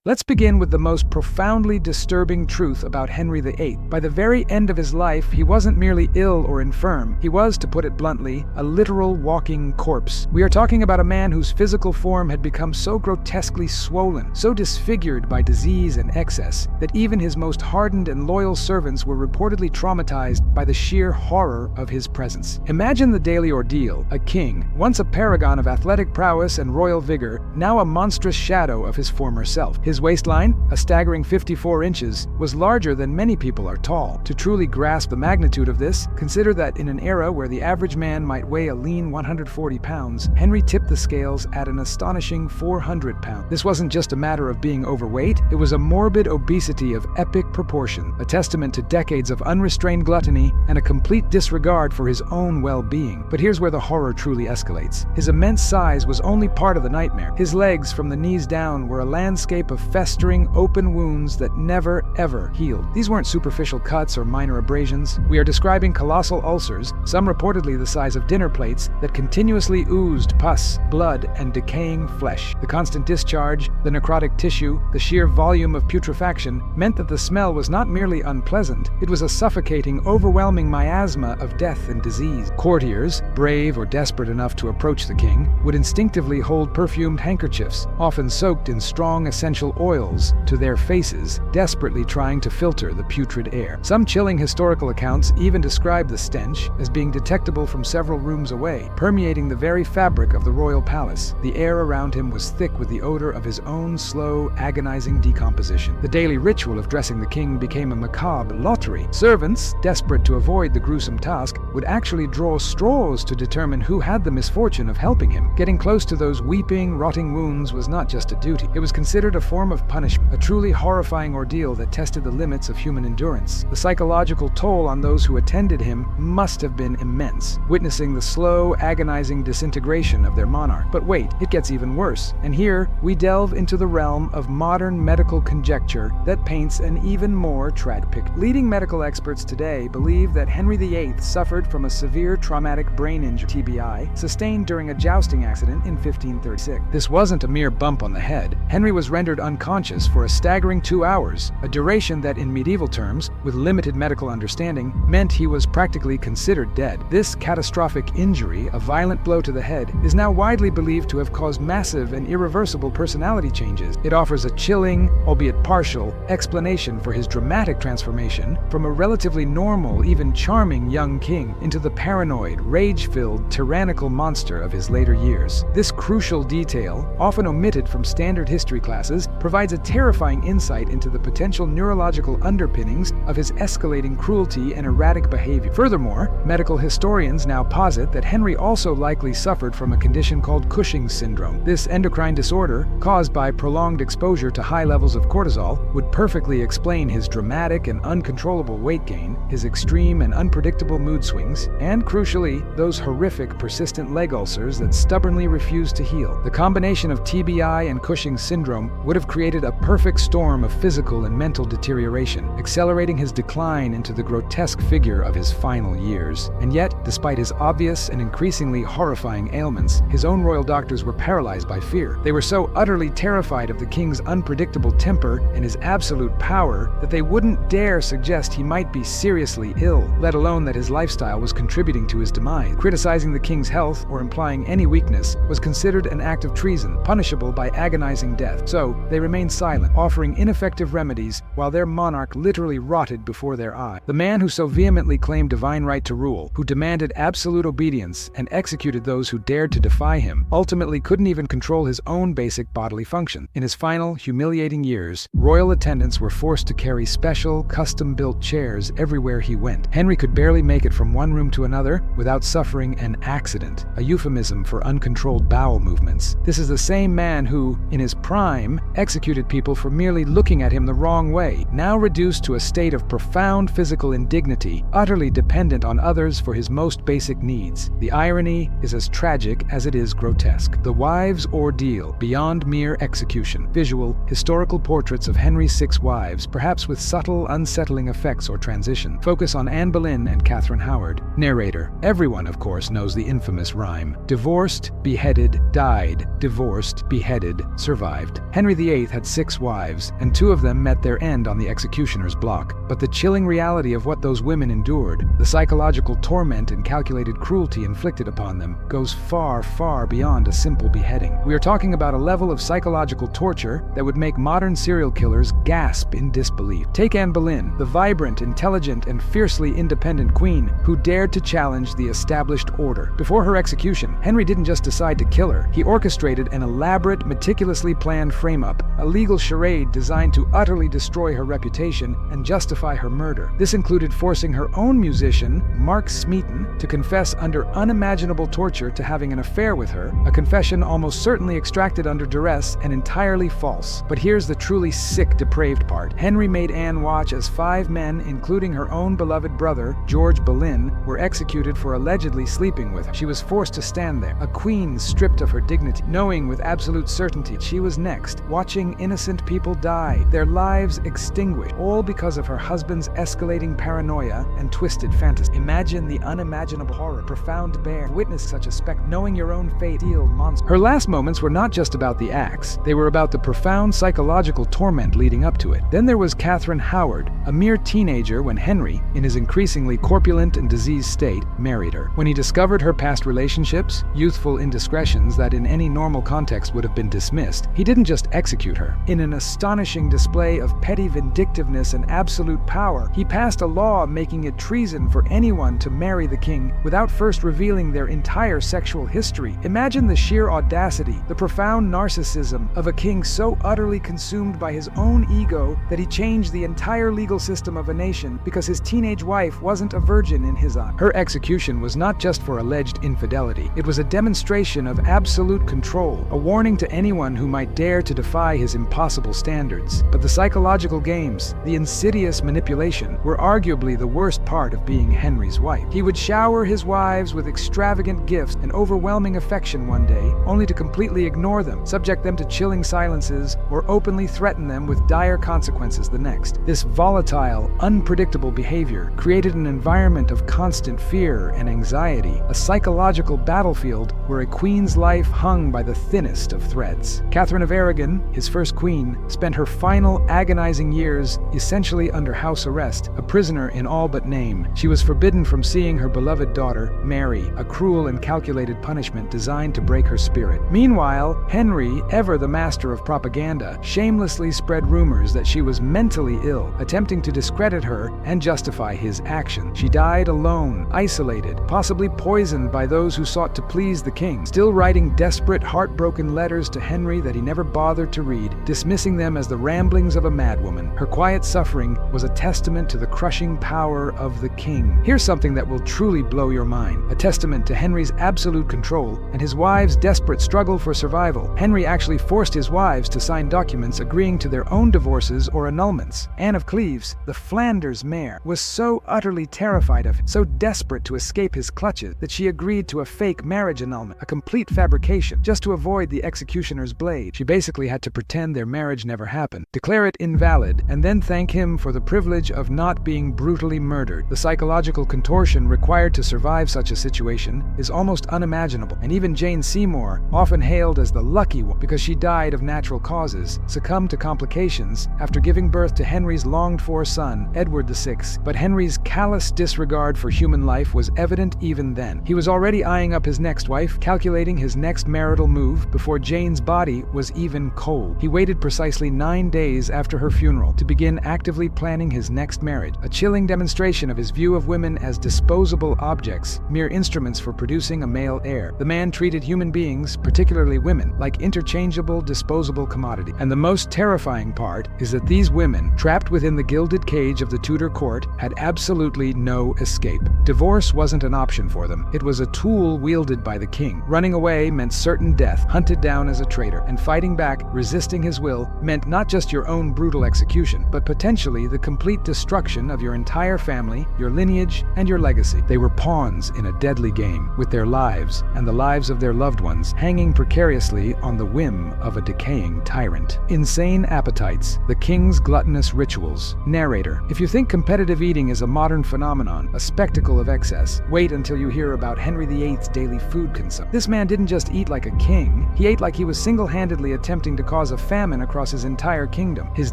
Let's begin with the most profoundly disturbing truth about Henry VIII. By the very end of his life, he wasn't merely ill or infirm. He was, to put it bluntly, a literal walking corpse. We are talking about a man whose physical form had become so grotesquely swollen, so disfigured by disease and excess, that even his most hardened and loyal servants were reportedly traumatized by the sheer horror of his presence. Imagine the daily ordeal: a king, once a paragon of athletic prowess and royal vigor, now a monstrous shadow of his former self. His waistline, a staggering 54 inches, was larger than many people are tall. To truly grasp the magnitude of this, consider that in an era where the average man might weigh a lean 140 pounds, Henry tipped the scales at an astonishing 400 pounds. This wasn't just a matter of being overweight, it was a morbid obesity of epic proportion, a testament to decades of unrestrained gluttony and a complete disregard for his own well-being. But here's where the horror truly escalates. His immense size was only part of the nightmare. His legs, from the knees down, were a landscape of festering, open wounds that never, ever healed. These weren't superficial cuts or minor abrasions. We are describing colossal ulcers, some reportedly the size of dinner plates, that continuously oozed pus, blood, and decaying flesh. The constant discharge, the necrotic tissue, the sheer volume of putrefaction meant that the smell was not merely unpleasant, it was a suffocating, overwhelming miasma of death and disease. Courtiers, brave or desperate enough to approach the king, would instinctively hold perfumed handkerchiefs, often soaked in strong essential oils, to their faces, desperately trying to filter the putrid air. Some chilling historical accounts even describe the stench as being detectable from several rooms away, permeating the very fabric of the royal palace. The air around him was thick with the odor of his own slow, agonizing decomposition. The daily ritual of dressing the king became a macabre lottery. Servants, desperate to avoid the gruesome task, would actually draw straws to determine who had the misfortune of helping him. Getting close to those weeping, rotting wounds was not just a duty. It was considered a form of punishment, a truly horrifying ordeal that tested the limits of human endurance. The psychological toll on those who attended him must have been immense, witnessing the slow, agonizing disintegration of their monarch. But wait, it gets even worse. And here, we delve into the realm of modern medical conjecture that paints an even more tragic picture. Leading medical experts today believe that Henry VIII suffered from a severe traumatic brain injury, TBI, sustained during a jousting accident in 1536. This wasn't a mere bump on the head. Henry was rendered unconscious for a staggering 2 hours, a duration that in medieval terms, with limited medical understanding, meant he was practically considered dead. This catastrophic injury, a violent blow to the head, is now widely believed to have caused massive and irreversible personality changes. It offers a chilling, albeit partial, explanation for his dramatic transformation from a relatively normal, even charming young king into the paranoid, rage-filled, tyrannical monster of his later years. This crucial detail, often omitted from standard history classes, provides a terrifying insight into the potential neurological underpinnings of his escalating cruelty and erratic behavior. Furthermore, medical historians now posit that Henry also likely suffered from a condition called Cushing's syndrome. This endocrine disorder, caused by prolonged exposure to high levels of cortisol, would perfectly explain his dramatic and uncontrollable weight gain, his extreme and unpredictable mood swings, and crucially, those horrific persistent leg ulcers that stubbornly refused to heal. The combination of TBI and Cushing's syndrome would have created a perfect storm of physical and mental deterioration, accelerating his decline into the grotesque figure of his final years. And yet, despite his obvious and increasingly horrifying ailments, his own royal doctors were paralyzed by fear. They were so utterly terrified of the king's unpredictable temper and his absolute power that they wouldn't dare suggest he might be seriously ill, let alone that his lifestyle was contributing to his demise. Criticizing the king's health or implying any weakness was considered an act of treason, punishable by agonizing death. So, they remained silent, offering ineffective remedies while their monarch literally rotted before their eyes. The man who so vehemently claimed divine right to rule, who demanded absolute obedience and executed those who dared to defy him, ultimately couldn't even control his own basic bodily function. In his final, humiliating years, royal attendants were forced to carry special, custom-built chairs everywhere he went. Henry could barely make it from one room to another without suffering an accident, a euphemism for uncontrolled bowel movements. This is the same man who, in his prime, executed people for merely looking at him the wrong way, now reduced to a state of profound physical indignity, utterly dependent on others for his most basic needs. The irony is as tragic as it is grotesque. The wives' ordeal, beyond mere execution. Visual, historical portraits of Henry's 6 wives, perhaps with subtle, unsettling effects or transition, focus on Anne Boleyn and Catherine Howard. Narrator. Everyone, of course, knows the infamous rhyme. Divorced, beheaded, died. Divorced, beheaded, survived. Henry VIII VIII had 6 wives, and 2 of them met their end on the executioner's block. But the chilling reality of what those women endured, the psychological torment and calculated cruelty inflicted upon them, goes far, far beyond a simple beheading. We are talking about a level of psychological torture that would make modern serial killers gasp in disbelief. Take Anne Boleyn, the vibrant, intelligent, and fiercely independent queen who dared to challenge the established order. Before her execution, Henry didn't just decide to kill her. He orchestrated an elaborate, meticulously planned frame-up, a legal charade designed to utterly destroy her reputation and justify her murder. This included forcing her own musician, Mark Smeaton, to confess under unimaginable torture to having an affair with her, a confession almost certainly extracted under duress and entirely false. But here's the truly sick, depraved part. Henry made Anne watch as 5 men, including her own beloved brother, George Boleyn, were executed for allegedly sleeping with her. She was forced to stand there, a queen stripped of her dignity, knowing with absolute certainty she was next, watching innocent people die, their lives extinguished, all because of her husband's escalating paranoia and twisted fantasy. Imagine the unimaginable horror, profound bear, witness such a spectacle, knowing your own fate, deal monster. Her last moments were not just about the acts, they were about the profound psychological torment leading up to it. Then there was Catherine Howard, a mere teenager when Henry, in his increasingly corpulent and diseased state, married her. When he discovered her past relationships, youthful indiscretions that in any normal context would have been dismissed, he didn't just execute her. In an astonishing display of petty vindictiveness and absolute power, he passed a law making it treason for anyone to marry the king without first revealing their entire sexual history. Imagine the sheer audacity, the profound narcissism of a king so utterly consumed by his own ego that he changed the entire legal system of a nation because his teenage wife wasn't a virgin in his eyes. Her execution was not just for alleged infidelity. It was a demonstration of absolute control, a warning to anyone who might dare to defy his impossible standards. But the psychological games, the insidious manipulation, were arguably the worst part of being Henry's wife. He would shower his wives with extravagant gifts and overwhelming affection one day, only to completely ignore them, subject them to chilling silences, or openly threaten them with dire consequences the next. This volatile, unpredictable behavior created an environment of constant fear and anxiety, a psychological battlefield where a queen's life hung by the thinnest of threads. Catherine of Aragon, his first queen, spent her final agonizing years essentially under house arrest, a prisoner in all but name. She was forbidden from seeing her beloved daughter, Mary, a cruel and calculated punishment designed to break her spirit. Meanwhile, Henry, ever the master of propaganda, shamelessly spread rumors that she was mentally ill, attempting to discredit her and justify his action. She died alone, isolated, possibly poisoned by those who sought to please the king, still writing desperate, heartbroken letters to Henry that he never bothered to read, dismissing them as the ramblings of a madwoman. Her quiet suffering was a testament to the crushing power of the king. Here's something that will truly blow your mind, a testament to Henry's absolute control and his wives' desperate struggle for survival. Henry actually forced his wives to sign documents agreeing to their own divorces or annulments. Anne of Cleves, the Flanders mare, was so utterly terrified of him, so desperate to escape his clutches, that she agreed to a fake marriage annulment, a complete fabrication, just to avoid the executioner's blade. She basically had to pretend their marriage never happened, declare it invalid, and then thank him for the privilege of not being brutally murdered. The psychological contortion required to survive such a situation is almost unimaginable, and even Jane Seymour, often hailed as the lucky one because she died of natural causes, succumbed to complications after giving birth to Henry's longed-for son, Edward VI. But Henry's callous disregard for human life was evident even then. He was already eyeing up his next wife, calculating his next marital move before Jane's body was even cold. He waited precisely 9 days after her funeral to begin actively planning his next marriage, a chilling demonstration of his view of women as disposable objects, mere instruments for producing a male heir. The man treated human beings, particularly women, like interchangeable, disposable commodity. And the most terrifying part is that these women, trapped within the gilded cage of the Tudor court, had absolutely no escape. Divorce wasn't an option for them. It was a tool wielded by the king. Running away meant certain death, hunted down as a traitor, and fighting back, resisting his will, meant not just your own brutal execution, but potentially the complete destruction of your entire family, your lineage, and your legacy. They were pawns in a deadly game, with their lives, and the lives of their loved ones, hanging precariously on the whim of a decaying tyrant. Insane appetites, the king's gluttonous rituals. Narrator: if you think competitive eating is a modern phenomenon, a spectacle of excess, wait until you hear about Henry VIII's daily food consumption. This man didn't just eat like a king, he ate like he was single-handedly attempting to cause cause a famine across his entire kingdom. His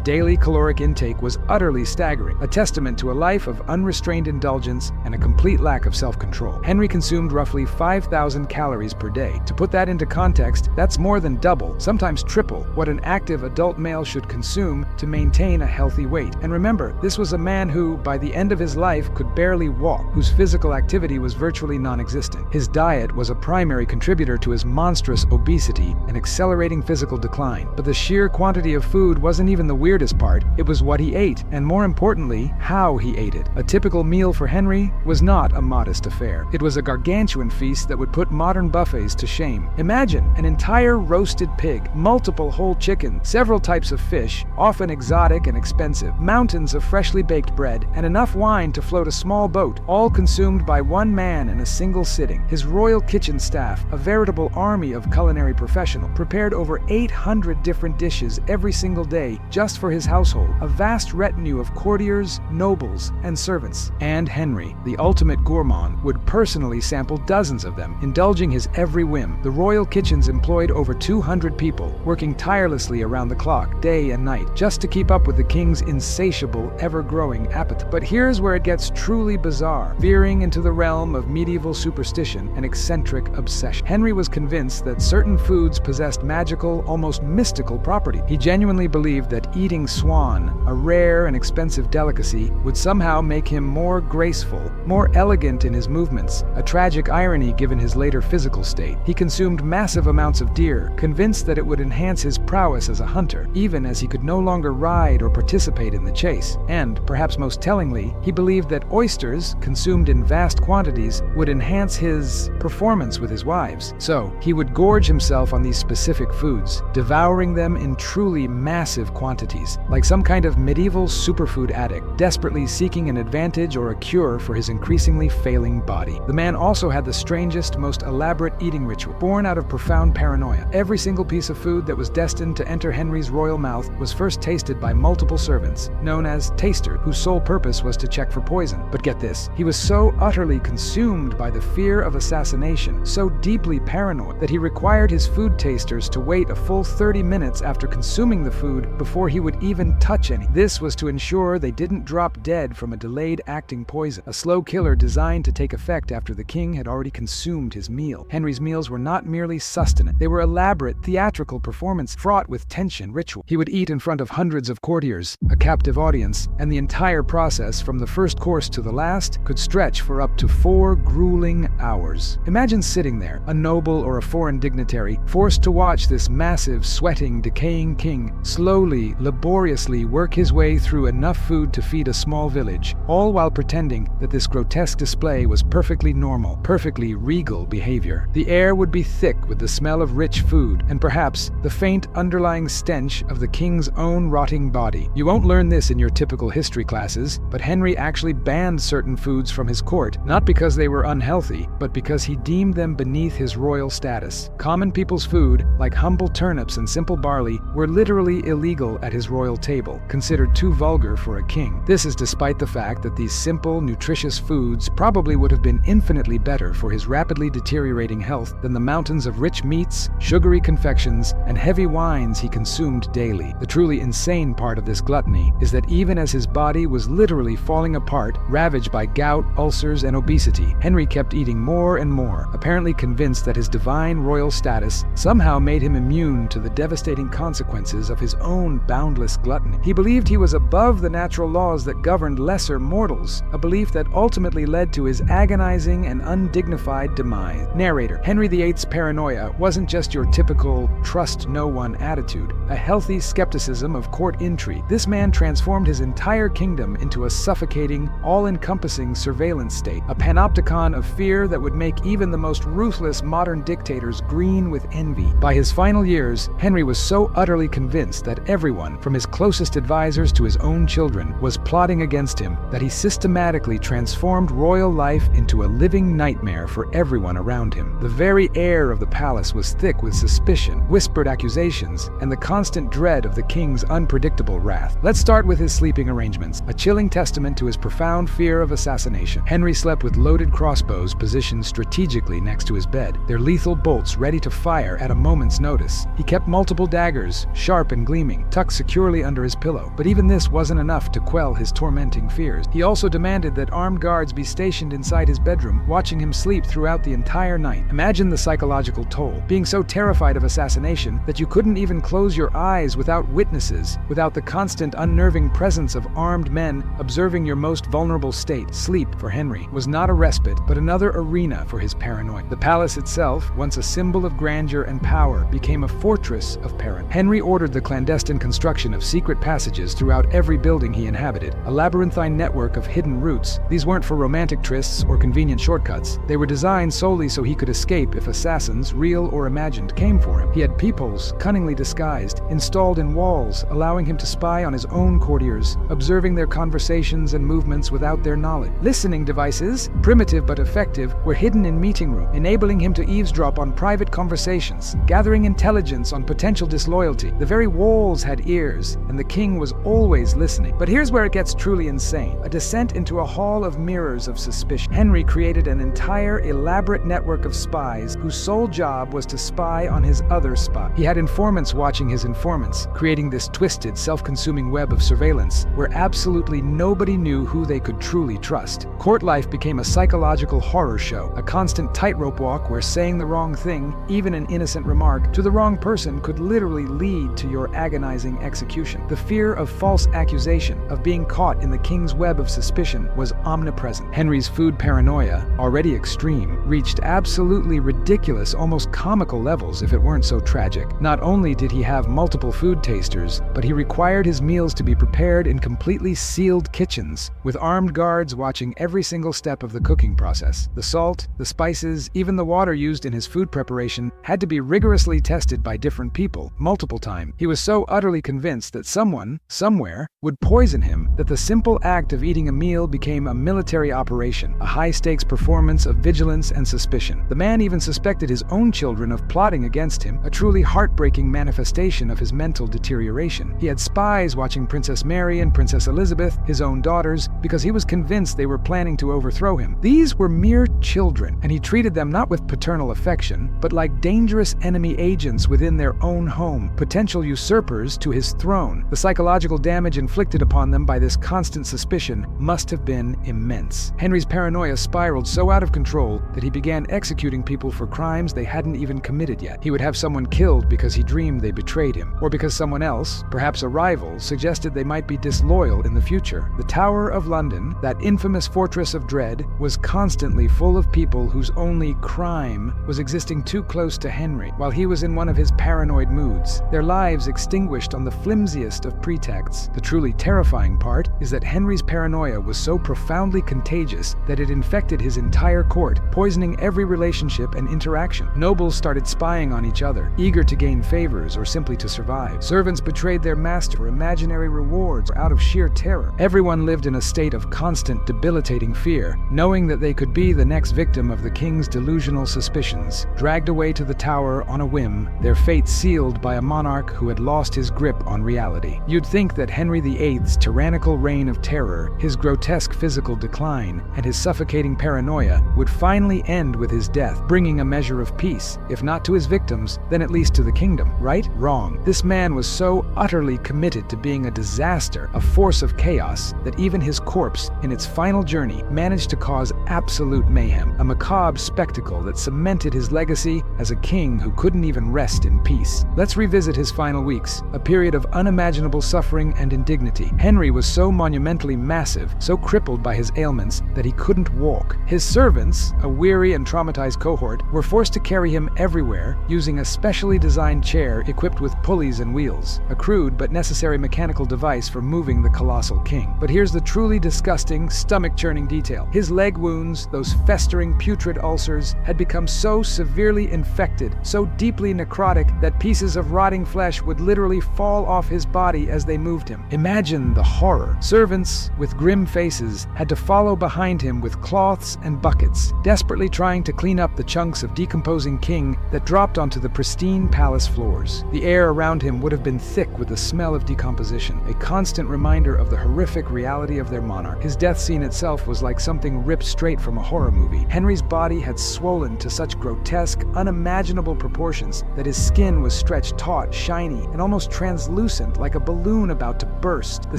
daily caloric intake was utterly staggering, a testament to a life of unrestrained indulgence and a complete lack of self-control. Henry consumed roughly 5,000 calories per day. To put that into context, that's more than double, sometimes triple, what an active adult male should consume to maintain a healthy weight. And remember, this was a man who, by the end of his life, could barely walk, whose physical activity was virtually non-existent. His diet was a primary contributor to his monstrous obesity and accelerating physical decline. But the sheer quantity of food wasn't even the weirdest part. It was what he ate, and more importantly, how he ate it. A typical meal for Henry was not a modest affair. It was a gargantuan feast that would put modern buffets to shame. Imagine an entire roasted pig, multiple whole chicken, several types of fish, often exotic and expensive, mountains of freshly baked bread, and enough wine to float a small boat, all consumed by one man in a single sitting. His royal kitchen staff, a veritable army of culinary professionals, prepared over 800 different dishes every single day just for his household, a vast retinue of courtiers, nobles, and servants. And Henry, the ultimate gourmand, would personally sample dozens of them, indulging his every whim. The royal kitchens employed over 200 people, working tirelessly around the clock, day and night, just to keep up with the king's insatiable, ever-growing appetite. But here's where it gets truly bizarre, veering into the realm of medieval superstition and eccentric obsession. Henry was convinced that certain foods possessed magical, almost mystical property. He genuinely believed that eating swan, a rare and expensive delicacy, would somehow make him more graceful, more elegant in his movements, a tragic irony given his later physical state. He consumed massive amounts of deer, convinced that it would enhance his prowess as a hunter, even as he could no longer ride or participate in the chase. And, perhaps most tellingly, he believed that oysters, consumed in vast quantities, would enhance his performance with his wives. So, he would gorge himself on these specific foods, devouring them in truly massive quantities, like some kind of medieval superfood addict, desperately seeking an advantage or a cure for his increasingly failing body. The man also had the strangest, most elaborate eating ritual, born out of profound paranoia. Every single piece of food that was destined to enter Henry's royal mouth was first tasted by multiple servants, known as tasters, whose sole purpose was to check for poison. But get this, he was so utterly consumed by the fear of assassination, so deeply paranoid, that he required his food tasters to wait a full 30 minutes after consuming the food before he would even touch any. This was to ensure they didn't drop dead from a delayed-acting poison, a slow killer designed to take effect after the king had already consumed his meal. Henry's meals were not merely sustenance. They were elaborate, theatrical performances fraught with tension, ritual. He would eat in front of hundreds of courtiers, a captive audience, and the entire process, from the first course to the last, could stretch for up to 4 grueling hours. Imagine sitting there, a noble or a foreign dignitary, forced to watch this massive, sweating, decaying king slowly, laboriously work his way through enough food to feed a small village, all while pretending that this grotesque display was perfectly normal, perfectly regal behavior. The air would be thick with the smell of rich food, and perhaps the faint underlying stench of the king's own rotting body. You won't learn this in your typical history classes, but Henry actually banned certain foods from his court, not because they were unhealthy, but because he deemed them beneath his royal status. Common people's food, like humble turnips and simple barley, were literally illegal at his royal table, considered too vulgar for a king. This is despite the fact that these simple, nutritious foods probably would have been infinitely better for his rapidly deteriorating health than the mountains of rich meats, sugary confections, and heavy wines he consumed daily. The truly insane part of this gluttony is that even as his body was literally falling apart, ravaged by gout, ulcers, and obesity, Henry kept eating more and more, apparently convinced that his divine royal status somehow made him immune to the devastating consequences of his own boundless gluttony. He believed he was above the natural laws that governed lesser mortals, a belief that ultimately led to his agonizing and undignified demise. Narrator: Henry VIII's paranoia wasn't just your typical trust no one attitude, a healthy skepticism of court intrigue. This man transformed his entire kingdom into a suffocating, all-encompassing surveillance state, a panopticon of fear that would make even the most ruthless modern dictators green with envy. By his final years, Henry was so utterly convinced that everyone, from his closest advisors to his own children, was plotting against him, that he systematically transformed royal life into a living nightmare for everyone around him. The very air of the palace was thick with suspicion, whispered accusations, and the constant dread of the king's unpredictable wrath. Let's start with his sleeping arrangements, a chilling testament to his profound fear of assassination. Henry slept with loaded crossbows positioned strategically next to his bed, their lethal bolts ready to fire at a moment's notice. He kept multiple multiple daggers, sharp and gleaming, tucked securely under his pillow. But even this wasn't enough to quell his tormenting fears. He also demanded that armed guards be stationed inside his bedroom, watching him sleep throughout the entire night. Imagine the psychological toll, being so terrified of assassination that you couldn't even close your eyes without witnesses, without the constant unnerving presence of armed men observing your most vulnerable state. Sleep, for Henry, was not a respite, but another arena for his paranoia. The palace itself, once a symbol of grandeur and power, became a fortress of paranoia. Henry ordered the clandestine construction of secret passages throughout every building he inhabited, a labyrinthine network of hidden routes. These weren't for romantic trysts or convenient shortcuts. They were designed solely so he could escape if assassins, real or imagined, came for him. He had peepholes, cunningly disguised, installed in walls, allowing him to spy on his own courtiers, observing their conversations and movements without their knowledge. Listening devices, primitive but effective, were hidden in meeting rooms, enabling him to eavesdrop on private conversations, gathering intelligence on potential disloyalty. The very walls had ears, and the king was always listening. But here's where it gets truly insane. A descent into a hall of mirrors of suspicion. Henry created an entire elaborate network of spies whose sole job was to spy on his other spy. He had informants watching his informants, creating this twisted, self-consuming web of surveillance where absolutely nobody knew who they could truly trust. Court life became a psychological horror show, a constant tightrope walk where saying the wrong thing, even an innocent remark, to the wrong person could literally lead to your agonizing execution. The fear of false accusation, of being caught in the king's web of suspicion, was omnipresent. Henry's food paranoia, already extreme, reached absolutely ridiculous, almost comical levels if it weren't so tragic. Not only did he have multiple food tasters, but he required his meals to be prepared in completely sealed kitchens, with armed guards watching every single step of the cooking process. The salt, the spices, even the water used in his food preparation had to be rigorously tested by different people, multiple times. He was so utterly convinced that someone, somewhere, would poison him that the simple act of eating a meal became a military operation, a high-stakes performance of vigilance and suspicion. The man even suspected his own children of plotting against him, a truly heartbreaking manifestation of his mental deterioration. He had spies watching Princess Mary and Princess Elizabeth, his own daughters, because he was convinced they were planning to overthrow him. These were mere children, and he treated them not with paternal affection, but like dangerous enemy agents within their own home, potential usurpers to his throne. The psychological damage inflicted upon them by this constant suspicion must have been immense. Henry's paranoia spiraled so out of control that he began executing people for crimes they hadn't even committed yet. He would have someone killed because he dreamed they betrayed him, or because someone else, perhaps a rival, suggested they might be disloyal in the future. The Tower of London, that infamous fortress of dread, was constantly full of people whose only crime was existing too close to Henry while he was in one of his paranoid moods, their lives extinguished on the flimsiest of pretexts. The truly terrifying part is that Henry's paranoia was so profoundly contagious that it infected his entire court, poisoning every relationship and interaction. Nobles started spying on each other, eager to gain favors or simply to survive. Servants betrayed their master for imaginary rewards or out of sheer terror. Everyone lived in a state of constant, debilitating fear, knowing that they could be the next victim of the king's delusional suspicions, dragged away to the tower on a whim, their fate sealed by a monarch who had lost his grip on reality. You'd think that Henry VIII's tyrannical reign of terror, his grotesque physical decline, and his suffocating paranoia would finally end with his death, bringing a measure of peace, if not to his victims, then at least to the kingdom. Right? Wrong. This man was so utterly committed to being a disaster, a force of chaos, that even his corpse, in its final journey, managed to cause absolute mayhem, a macabre spectacle that cemented his legacy as a king who couldn't even rest in peace. Let's revisit his final weeks, a period of unimaginable suffering and indignity. Henry was so monumentally massive, so crippled by his ailments, that he couldn't walk. His servants, a weary and traumatized cohort, were forced to carry him everywhere using a specially designed chair equipped with pulleys and wheels, a crude but necessary mechanical device for moving the colossal king. But here's the truly disgusting, stomach-churning detail. His leg wounds, those festering putrid ulcers, had become so severely infected, so deeply necrotic, that pieces of rotting flesh would literally fall off his body as they moved him. Imagine the horror. Servants, with grim faces, had to follow behind him with cloths and buckets, desperately trying to clean up the chunks of decomposing king that dropped onto the pristine palace floors. The air around him would have been thick with the smell of decomposition, a constant reminder of the horrific reality of their monarch. His death scene itself was like something ripped straight from a horror movie. Henry's body had swollen to such grotesque, unimaginable proportions that his skin was stretched taut, shiny, and almost translucent like a balloon about to burst. The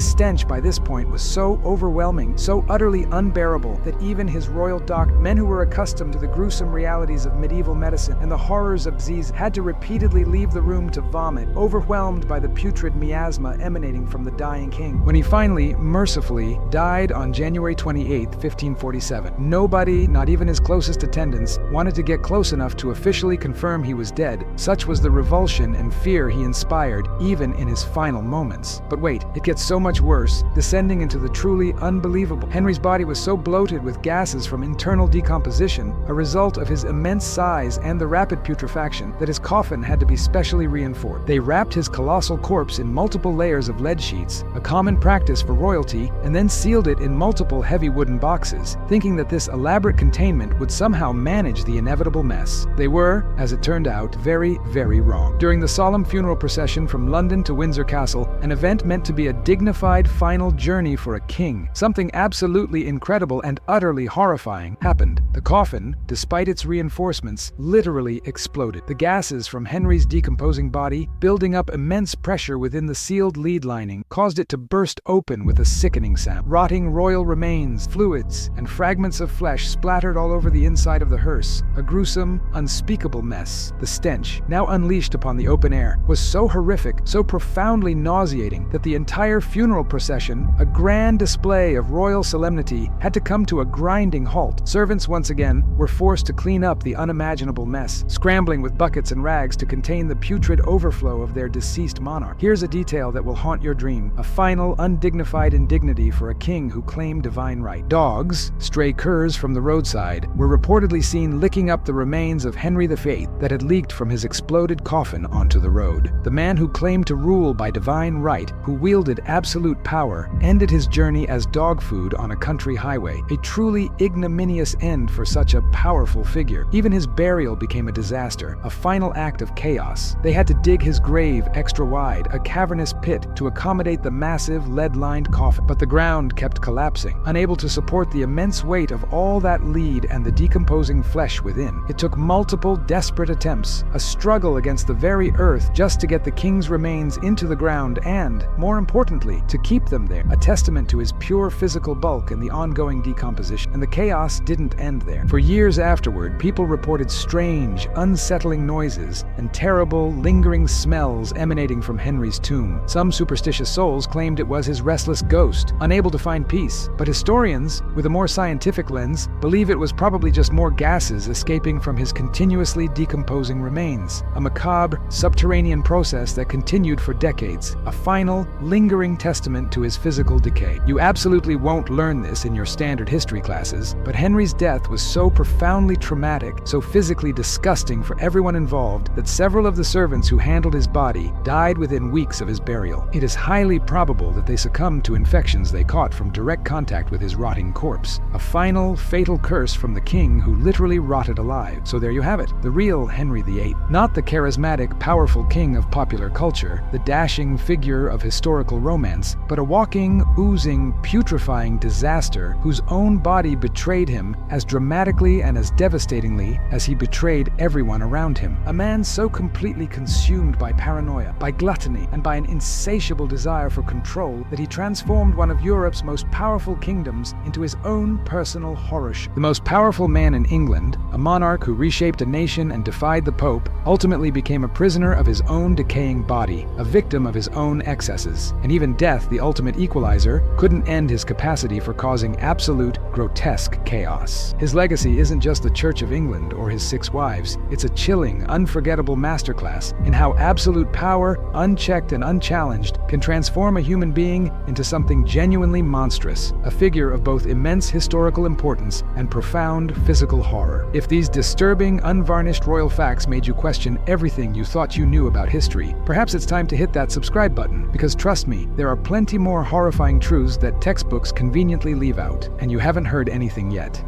stench by this point was so overwhelming, so utterly unbearable, that even his royal doctors, men who were accustomed to the gruesome realities of medieval medicine and the horrors of disease, had to repeatedly leave the room to vomit, overwhelmed by the putrid miasma emanating from the dying king. When he finally, mercifully, died on January 28, 1547, nobody, not even his closest attendants, wanted to get close enough to officially confirm he was dead. Such was the revulsion and fear he inspired, even in his final moments. But wait, it gets so much worse, descending into the truly unbelievable. Henry's body was so bloated with gases from internal decomposition, a result of his immense size and the rapid putrefaction, that his coffin had to be specially reinforced. They wrapped his colossal corpse in multiple layers of lead sheets, a common practice for royalty, and then sealed it in multiple heavy wooden boxes, thinking that this elaborate containment would somehow manage the inevitable mess. They were, as it turned out, very, very wrong. During the solemn funeral procession from London to Windsor Castle, an event meant to be a dignified final journey for a king, something absolutely incredible and utterly horrifying happened. The coffin, despite its reinforcements, literally exploded. The gases from Henry's decomposing body, building up immense pressure within the sealed lead lining, caused it to burst open with a sickening sound. Rotting royal remains, fluids, and fragments of flesh splattered all over the inside of the hearse, a gruesome, unspeakable mess. The stench, now unleashed upon the open air, was so horrific, so profoundly nauseating, that the entire funeral procession, a grand display of royal solemnity, had to come to a grinding halt. Servants once again were forced to clean up the unimaginable mess, scrambling with buckets and rags to contain the putrid overflow of their deceased monarch. Here's a detail that will haunt your dream, a final, undignified indignity for a king who claimed divine right. Dogs, stray curs from the roadside, were reportedly seen licking up the remains of Henry VIII that had leaked from his exploded coffin onto the road. The man who claimed to rule by divine right, who wielded absolute power, ended his journey as dog food on a country highway, a truly ignominious end for such a powerful figure. Even his burial became a disaster, a final act of chaos. They had to dig his grave extra wide, a cavernous pit, to accommodate the massive lead-lined coffin. But the ground kept collapsing, unable to support the immense weight of all that lead and the decomposing flesh within. It took multiple desperate attempts, a struggle against the very earth, just to get the king's remains into the ground and, more importantly, to keep them there, a testament to his pure physical bulk and the ongoing decomposition. And the chaos didn't end there. For years afterward, people reported strange, unsettling noises and terrible, lingering smells emanating from Henry's tomb. Some superstitious souls claimed it was his restless ghost, unable to find peace. But historians, with a more scientific lens, believe it was probably just more gases escaping from his continuously decomposing remains, a macabre, subterranean process that continued for decades, a final, lingering testament to his physical decay. You absolutely won't learn this in your standard history classes, but Henry's death was so profoundly traumatic, so physically disgusting for everyone involved, that several of the servants who handled his body died within weeks of his burial. It is highly probable that they succumbed to infections they caught from direct contact with his rotting corpse, a final, fatal curse from the king who literally rotted alive. So there you have it, the real Henry VIII. Not the charismatic, powerful king of popular culture, the dashing figure of historical romance, but a walking, oozing, putrefying disaster whose own body betrayed him as dramatically and as devastatingly as he betrayed everyone around him. A man so completely consumed by paranoia, by gluttony, and by an insatiable desire for control that he transformed one of Europe's most powerful kingdoms into his own personal horror show. The most powerful man in England, a monarch who reshaped a nation and defied the Pope, ultimately became a prisoner of his own decaying body, a victim of his own excesses. And even death, the ultimate equalizer, couldn't end his capacity for causing absolute, grotesque chaos. His legacy isn't just the Church of England or his 6 wives. It's a chilling, unforgettable masterclass in how absolute power, unchecked and unchallenged, can transform a human being into something genuinely monstrous, a figure of both immense historical importance and profound physical horror. If these disturbing, unvarnished royal facts made you question everything you thought you knew about history, perhaps it's time to hit that subscribe button, because trust me, there are plenty more horrifying truths that textbooks conveniently leave out, and you haven't heard anything yet.